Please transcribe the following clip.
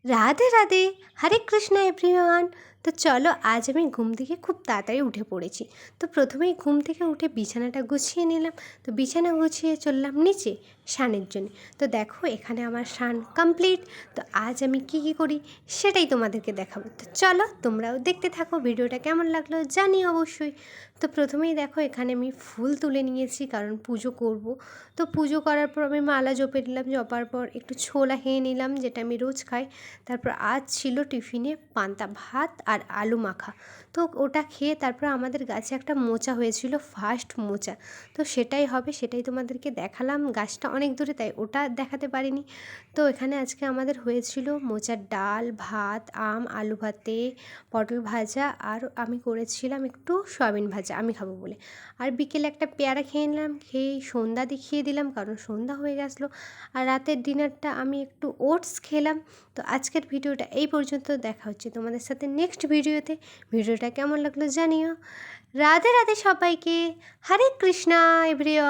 রাধে রাধে, হরে Krishna everyone. তো চলো, আজ আমি ঘুম থেকে খুব তাড়াতাড়ি উঠে পড়েছি। তো প্রথমেই ঘুম থেকে উঠে বিছানাটা গুছিয়ে নিলাম। তো বিছানা গুছিয়ে চললাম নিচে স্নানের জন্য। তো দেখো, এখানে আমার স্নান কমপ্লিট। তো আজ আমি কি কি করি সেটাই তোমাদেরকে দেখাবো। তো চলো, তোমরাও দেখতে থাকো। ভিডিওটা কেমন লাগলো জানিও অবশ্যই। তো প্রথমেই দেখো, এখানে আমি ফুল তুলে নিয়েছি কারণ পুজো করব। তো পুজো করার পর আমি মালা জপে নিলাম, জপার পর একটু ছোলা খেয়ে নিলাম, যেটা আমি রোজ খাই। তারপর আজ ছিল টিফিনে পান্তা ভাত আর আলু মাখা। তো ওটা খেয়ে তারপর আমাদের গাছে একটা মোচা হয়েছিল, ফার্স্ট মোচা। তো সেটাই হবে, সেটাই তোমাদেরকে দেখালাম। গাছটা অনেক দূরে, তাই ওটা দেখাতে পারিনি। তো এখানে আজকে আমাদের হয়েছিল মোচার ডাল, ভাত, আম, আলু ভাতে, পটল ভাজা, আর আমি করেছিলাম একটু সয়াবিন ভাজা, আমি খাবো বলে। আর বিকেলে একটা পেয়ারা খেয়ে নিলাম, খেয়ে সন্ধ্যা দেখিয়ে দিলাম কারণ সন্ধ্যা হয়ে গেছিলো। আর রাতের ডিনারটা আমি একটু ওটস খেলাম। তো আজকের ভিডিওটা এই পর্যন্ত। দেখা হচ্ছে তোমাদের সাথে নেক্সট ভিডিওতে। ভিডিওটা কেমন লাগলো জানিও। রাধে রাধে সবাইকে, হরে কৃষ্ণা এভরিওয়ান।